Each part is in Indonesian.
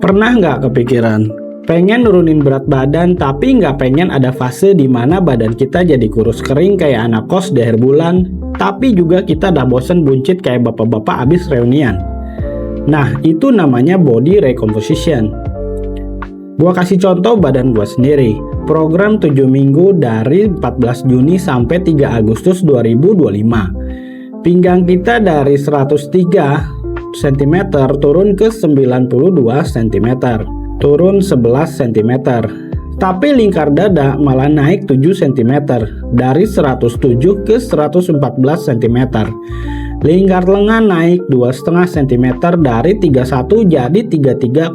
Pernah nggak kepikiran, pengen nurunin berat badan tapi nggak pengen ada fase di mana badan kita jadi kurus kering kayak anak kos di akhir bulan, tapi juga kita udah bosen buncit kayak bapak-bapak abis reunian. Nah, itu namanya body recomposition. Gua kasih contoh badan gua sendiri. Program 7 minggu dari 14 Juni sampai 3 Agustus 2025. Pinggang kita dari 103 cm turun ke 92 cm, turun 11 cm. Tapi lingkar dada malah naik 7 cm, dari 107 ke 114 cm. Lingkar lengan naik 2,5 cm dari 31 jadi 33,5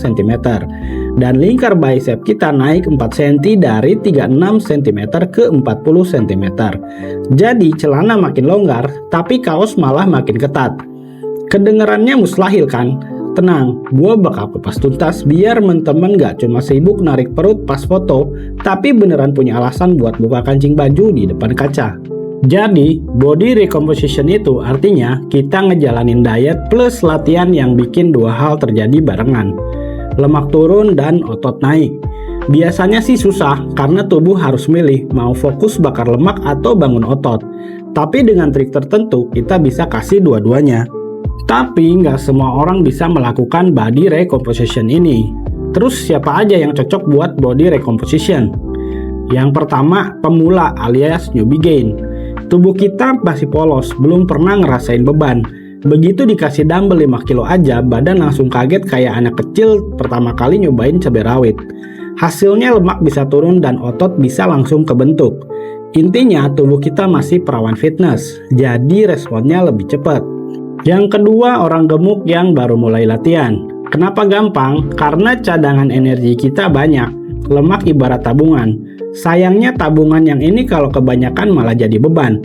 cm. Dan lingkar bicep kita naik 4 cm dari 36 cm ke 40 cm. Jadi celana makin longgar, tapi kaos malah makin ketat. Kedengerannya mustahil kan? Tenang, gue bakal kupas tuntas biar temen-temen gak cuma sibuk narik perut pas foto, tapi beneran punya alasan buat buka kancing baju di depan kaca. Jadi, body recomposition itu artinya kita ngejalanin diet plus latihan yang bikin dua hal terjadi barengan. Lemak turun dan otot naik. Biasanya sih susah karena tubuh harus milih mau fokus bakar lemak atau bangun otot. Tapi dengan trik tertentu kita bisa kasih dua-duanya. Tapi nggak semua orang bisa melakukan body recomposition ini. Terus siapa aja yang cocok buat body recomposition? Yang pertama, pemula alias newbie gain. Tubuh kita masih polos, belum pernah ngerasain beban. Begitu dikasih dumbbell 5 kilo aja, badan langsung kaget kayak anak kecil pertama kali nyobain cabai rawit. Hasilnya lemak bisa turun dan otot bisa langsung kebentuk. Intinya tubuh kita masih perawan fitness, jadi responnya lebih cepat. Yang kedua, orang gemuk yang baru mulai latihan. Kenapa gampang? Karena cadangan energi kita banyak. Lemak ibarat tabungan. Sayangnya tabungan yang ini kalau kebanyakan malah jadi beban.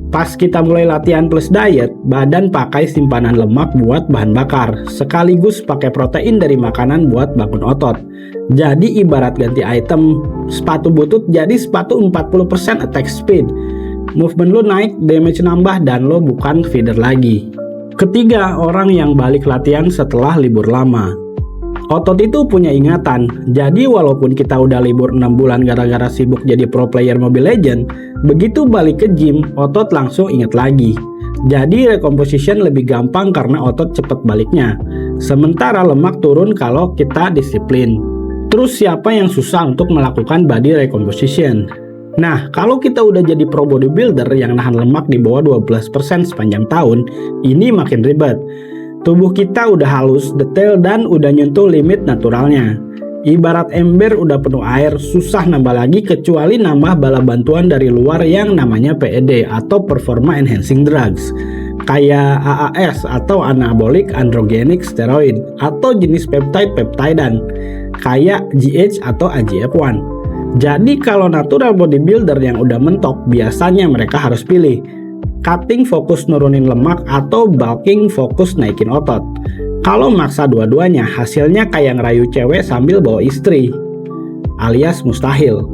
Pas kita mulai latihan plus diet, badan pakai simpanan lemak buat bahan bakar, sekaligus pakai protein dari makanan buat bangun otot. Jadi ibarat ganti item, sepatu butut jadi sepatu 40% attack speed. Movement lo naik, damage nambah, dan lo bukan feeder lagi. Ketiga, orang yang balik latihan setelah libur lama. Otot itu punya ingatan, jadi walaupun kita udah libur 6 bulan gara-gara sibuk jadi pro player Mobile Legends, begitu balik ke gym, otot langsung inget lagi. Jadi recomposition lebih gampang karena otot cepet baliknya. Sementara lemak turun kalau kita disiplin. Terus siapa yang susah untuk melakukan body recomposition? Nah, kalau kita udah jadi pro bodybuilder yang nahan lemak di bawah 12% sepanjang tahun, ini makin ribet. Tubuh kita udah halus, detail, dan udah nyentuh limit naturalnya. Ibarat ember udah penuh air, susah nambah lagi kecuali nambah bala bantuan dari luar yang namanya PED atau Performance Enhancing Drugs. Kayak AAS atau Anabolic Androgenic Steroid atau jenis peptidan kayak GH atau IGF-1. Jadi kalau natural bodybuilder yang udah mentok, biasanya mereka harus pilih cutting fokus nurunin lemak atau bulking fokus naikin otot. Kalau maksa dua-duanya, hasilnya kayak ngerayu cewek sambil bawa istri, alias mustahil.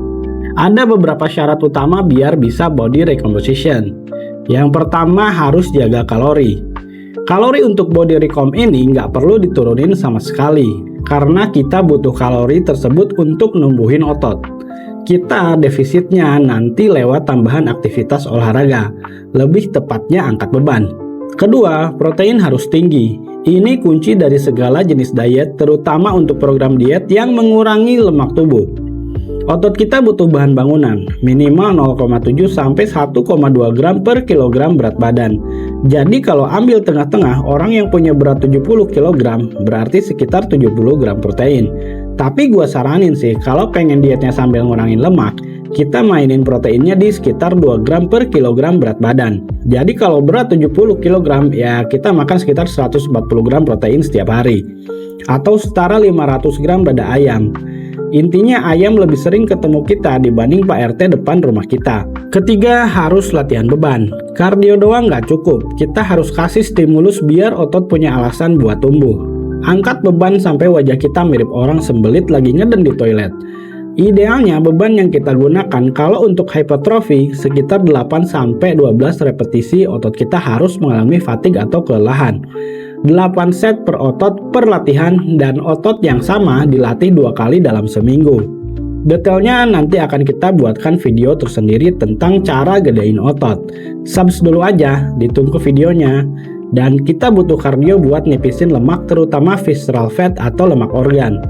Ada beberapa syarat utama biar bisa body recomposition. Yang pertama, harus jaga kalori. Kalori untuk body recom ini nggak perlu diturunin sama sekali, karena kita butuh kalori tersebut untuk numbuhin otot. Kita defisitnya nanti lewat tambahan aktivitas olahraga, lebih tepatnya angkat beban. Kedua, protein harus tinggi. Ini kunci dari segala jenis diet, terutama untuk program diet yang mengurangi lemak tubuh. Otot kita butuh bahan bangunan, minimal 0,7 sampai 1,2 gram per kilogram berat badan. Jadi kalau ambil tengah-tengah, orang yang punya berat 70 kg berarti sekitar 70 gram protein. Tapi gue saranin sih, kalau pengen dietnya sambil ngurangin lemak, kita mainin proteinnya di sekitar 2 gram per kilogram berat badan. Jadi kalau berat 70 kg, ya kita makan sekitar 140 gram protein setiap hari. Atau setara 500 gram dada ayam. Intinya ayam lebih sering ketemu kita dibanding Pak RT depan rumah kita. Ketiga, harus latihan beban. Kardio doang nggak cukup, kita harus kasih stimulus biar otot punya alasan buat tumbuh. Angkat beban sampai wajah kita mirip orang sembelit lagi ngeden di toilet. Idealnya beban yang kita gunakan kalau untuk hypertrophy sekitar 8-12 repetisi otot kita harus mengalami fatigue atau kelelahan. 8 set per otot per latihan, dan otot yang sama dilatih 2 kali dalam seminggu. Detailnya nanti akan kita buatkan video tersendiri tentang cara gedein otot. Subs dulu aja, ditunggu videonya. Dan kita butuh kardio buat nipisin lemak, terutama visceral fat atau lemak organ.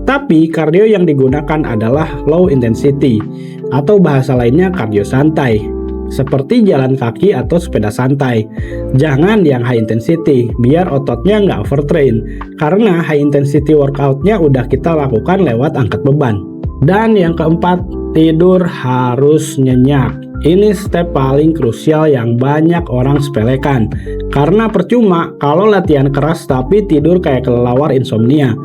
Tapi kardio yang digunakan adalah low intensity, atau bahasa lainnya kardio santai, seperti jalan kaki atau sepeda santai. Jangan yang high intensity, biar ototnya nggak overtrain, karena high intensity workoutnya udah kita lakukan lewat angkat beban. Dan yang keempat, tidur harus nyenyak. Ini step paling krusial yang banyak orang sepelekan. Karena percuma kalau latihan keras tapi tidur kayak kelelawar insomnia.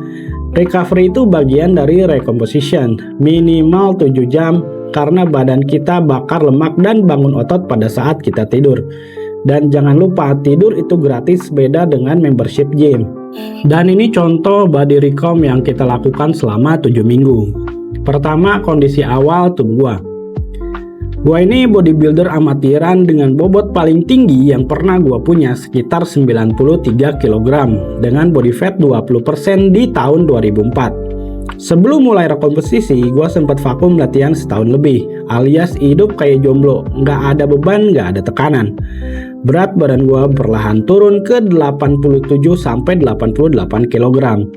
Recovery itu bagian dari recomposition, minimal 7 jam karena badan kita bakar lemak dan bangun otot pada saat kita tidur. Dan jangan lupa, tidur itu gratis, beda dengan membership gym. Dan ini contoh body recomp yang kita lakukan selama 7 minggu. Pertama, kondisi awal tubuh gua ini bodybuilder amatiran dengan bobot paling tinggi yang pernah gua punya, sekitar 93 kg dengan body fat 20% di tahun 2004. Sebelum mulai rekompetisi, gua sempat vakum latihan setahun lebih, alias hidup kayak jomblo, nggak ada beban, nggak ada tekanan. Berat badan gua perlahan turun ke 87-88 kg.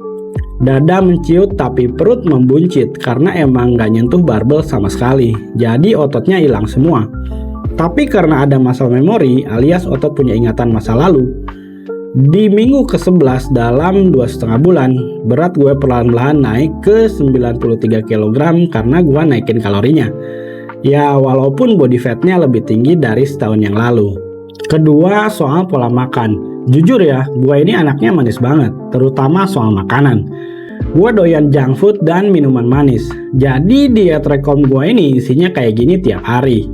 Dada menciut tapi perut membuncit karena emang gak nyentuh barbel sama sekali, jadi ototnya hilang semua. Tapi karena ada muscle memory alias otot punya ingatan masa lalu, di minggu ke-11 dalam 2,5 bulan, berat gue perlahan-lahan naik ke 93 kg karena gue naikin kalorinya. Ya walaupun body fatnya lebih tinggi dari setahun yang lalu. Kedua, soal pola makan. Jujur ya, gue ini anaknya manis banget, terutama soal makanan. Gue doyan junk food dan minuman manis. Jadi diet rekom gue ini isinya kayak gini tiap hari.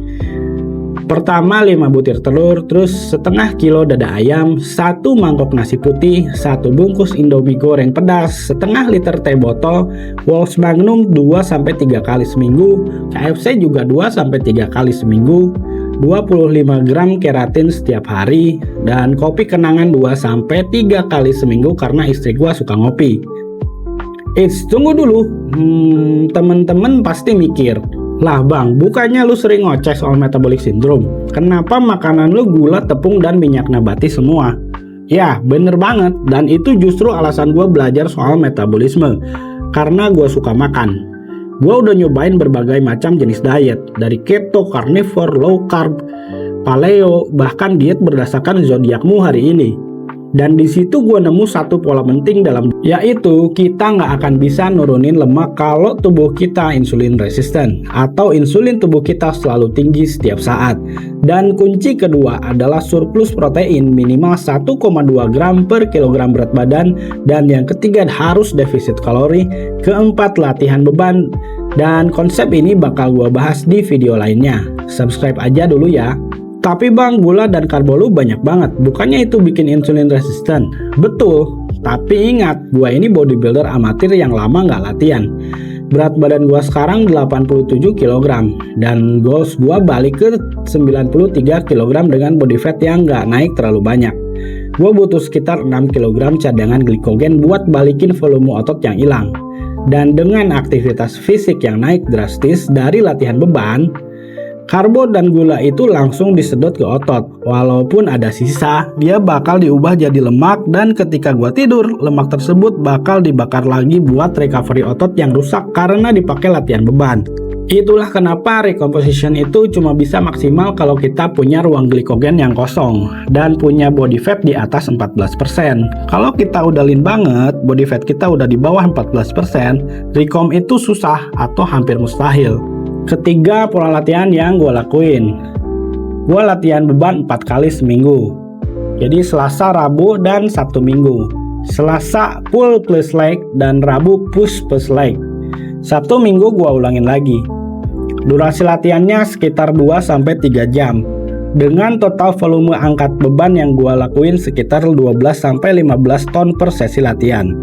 Pertama 5 butir telur, terus setengah kilo dada ayam, 1 mangkok nasi putih, 1 bungkus indomie goreng pedas, setengah liter teh botol, Wolf Magnum 2-3 kali seminggu, KFC juga 2-3 kali seminggu, 25 gram keratin setiap hari, dan kopi kenangan 2-3 kali seminggu karena istri gua suka ngopi. Tunggu dulu, temen-temen pasti mikir, lah bang, bukannya lu sering ngoceh soal metabolic syndrome? Kenapa makanan lu gula, tepung, dan minyak nabati semua? Ya, bener banget, dan itu justru alasan gua belajar soal metabolisme, karena gua suka makan. Gua udah nyobain berbagai macam jenis diet, dari keto, carnivore, low carb, paleo, bahkan diet berdasarkan zodiakmu hari ini. Dan di situ gue nemu satu pola penting dalam, yaitu kita nggak akan bisa nurunin lemak kalau tubuh kita insulin resisten atau insulin tubuh kita selalu tinggi setiap saat. Dan kunci kedua adalah surplus protein minimal 1,2 gram per kilogram berat badan. Dan yang ketiga harus defisit kalori. Keempat, latihan beban. Dan konsep ini bakal gue bahas di video lainnya. Subscribe aja dulu ya. Tapi bang, gula dan karbo lu banyak banget, bukannya itu bikin insulin resisten? Betul, tapi ingat, gua ini bodybuilder amatir yang lama nggak latihan. Berat badan gua sekarang 87 kg, dan goals gua balik ke 93 kg dengan body fat yang nggak naik terlalu banyak. Gua butuh sekitar 6 kg cadangan glikogen buat balikin volume otot yang hilang. Dan dengan aktivitas fisik yang naik drastis dari latihan beban, karbo dan gula itu langsung disedot ke otot. Walaupun ada sisa, dia bakal diubah jadi lemak, dan ketika gua tidur, lemak tersebut bakal dibakar lagi buat recovery otot yang rusak karena dipakai latihan beban. Itulah kenapa recomposition itu cuma bisa maksimal kalau kita punya ruang glikogen yang kosong dan punya body fat di atas 14%. Kalau kita udah lean banget, body fat kita udah di bawah 14%, recomp itu susah atau hampir mustahil. Ketiga, pola latihan yang gue lakuin. Gue latihan beban 4 kali seminggu. Jadi Selasa, Rabu, dan Sabtu Minggu. Selasa pull plus leg dan Rabu push plus leg. Sabtu Minggu gue ulangin lagi. Durasi latihannya sekitar 2-3 jam. Dengan total volume angkat beban yang gue lakuin sekitar 12-15 ton per sesi latihan.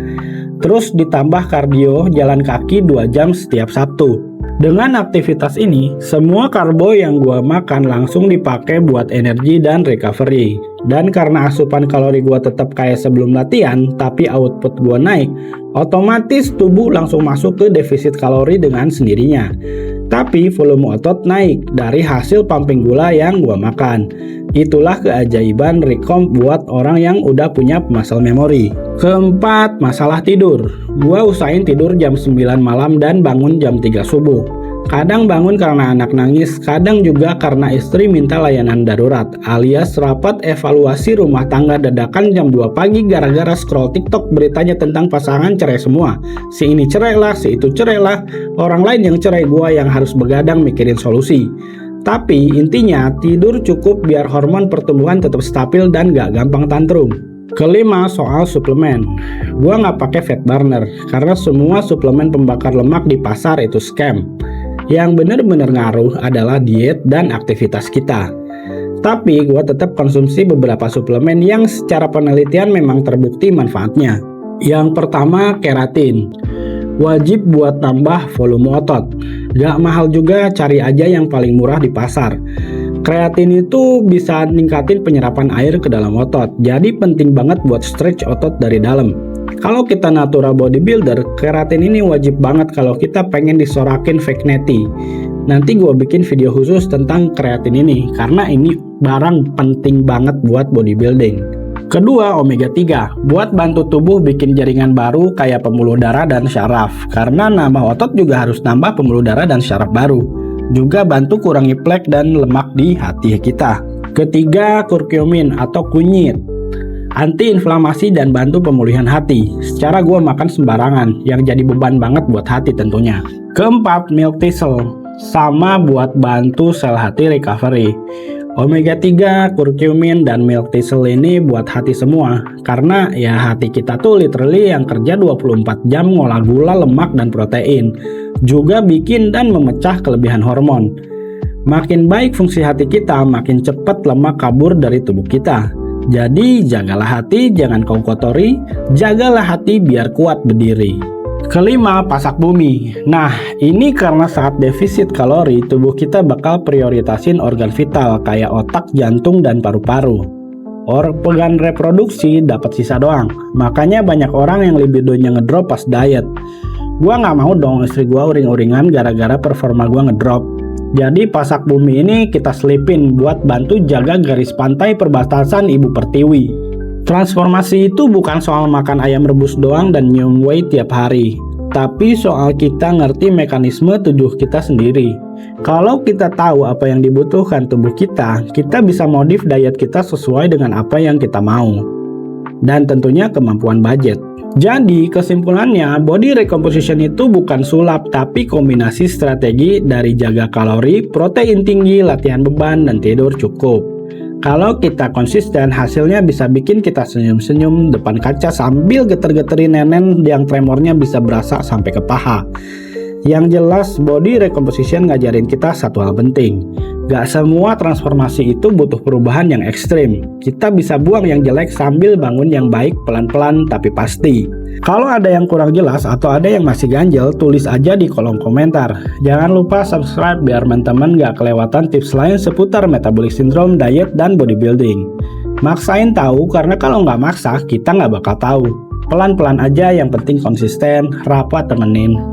Terus ditambah kardio jalan kaki 2 jam setiap Sabtu. Dengan aktivitas ini, semua karbo yang gua makan langsung dipakai buat energi dan recovery. Dan karena asupan kalori gua tetap kayak sebelum latihan, tapi output gua naik, otomatis tubuh langsung masuk ke defisit kalori dengan sendirinya. Tapi volume otot naik dari hasil pumping gula yang gua makan. Itulah keajaiban recomp buat orang yang udah punya muscle memory. Keempat, masalah tidur. Gua usahain tidur jam 9 malam dan bangun jam 3 subuh. Kadang bangun karena anak nangis, kadang juga karena istri minta layanan darurat, alias rapat evaluasi rumah tangga dadakan jam 2 pagi gara-gara scroll TikTok beritanya tentang pasangan cerai semua. Si ini cerai lah, si itu cerai lah, orang lain yang cerai, gua yang harus begadang mikirin solusi. Tapi intinya tidur cukup biar hormon pertumbuhan tetap stabil dan gak gampang tantrum. Kelima, soal suplemen. Gua nggak pakai fat burner karena semua suplemen pembakar lemak di pasar itu scam. Yang benar-benar ngaruh adalah diet dan aktivitas kita. Tapi gua tetap konsumsi beberapa suplemen yang secara penelitian memang terbukti manfaatnya. Yang pertama, keratin. Wajib buat tambah volume otot. Gak mahal juga, cari aja yang paling murah di pasar. Kreatin itu bisa ningkatin penyerapan air ke dalam otot, jadi penting banget buat stretch otot dari dalam. Kalau kita natural bodybuilder, keratin ini wajib banget kalau kita pengen disorakin fake natty. Nanti gue bikin video khusus tentang kreatin ini, karena ini barang penting banget buat bodybuilding. Kedua, omega 3, buat bantu tubuh bikin jaringan baru kayak pembuluh darah dan syaraf. Karena nambah otot juga harus nambah pembuluh darah dan syaraf baru. Juga bantu kurangi plak dan lemak di hati kita. Ketiga, kurkumin atau kunyit, anti-inflamasi dan bantu pemulihan hati. Secara gue makan sembarangan, yang jadi beban banget buat hati tentunya. Keempat, milk thistle, sama buat bantu sel hati recovery. Omega 3, kurkumin, dan milk thistle ini buat hati semua. Karena ya hati kita tuh literally yang kerja 24 jam ngolah gula, lemak, dan protein. Juga bikin dan memecah kelebihan hormon. Makin baik fungsi hati kita, makin cepat lemak kabur dari tubuh kita. Jadi jagalah hati, jangan kau kotori. Jagalah hati biar kuat berdiri. Kelima, pasak bumi. Nah, ini karena saat defisit kalori, tubuh kita bakal prioritasin organ vital kayak otak, jantung, dan paru-paru. Organ reproduksi dapat sisa doang. Makanya banyak orang yang libidonya ngedrop pas diet. Gua nggak mau dong istri gua uring-uringan gara-gara performa gua ngedrop. Jadi pasak bumi ini kita selipin buat bantu jaga garis pantai perbatasan ibu pertiwi. Transformasi itu bukan soal makan ayam rebus doang dan nyium whey tiap hari, tapi soal kita ngerti mekanisme tubuh kita sendiri. Kalau kita tahu apa yang dibutuhkan tubuh kita bisa modif diet kita sesuai dengan apa yang kita mau. Dan tentunya kemampuan budget. Jadi kesimpulannya, body recomposition itu bukan sulap, tapi kombinasi strategi dari jaga kalori, protein tinggi, latihan beban, dan tidur cukup. Kalau kita konsisten, hasilnya bisa bikin kita senyum-senyum depan kaca sambil geter-geterin nenen yang tremornya bisa berasa sampai ke paha. Yang jelas, body recomposition ngajarin kita satu hal penting. Gak semua transformasi itu butuh perubahan yang ekstrim. Kita bisa buang yang jelek sambil bangun yang baik pelan-pelan tapi pasti. Kalau ada yang kurang jelas atau ada yang masih ganjel, tulis aja di kolom komentar. Jangan lupa subscribe biar teman-teman gak kelewatan tips lain seputar metabolic syndrome, diet, dan bodybuilding. Maksain tahu karena kalau nggak maksa kita nggak bakal tahu. Pelan-pelan aja, yang penting konsisten, rapat temenin.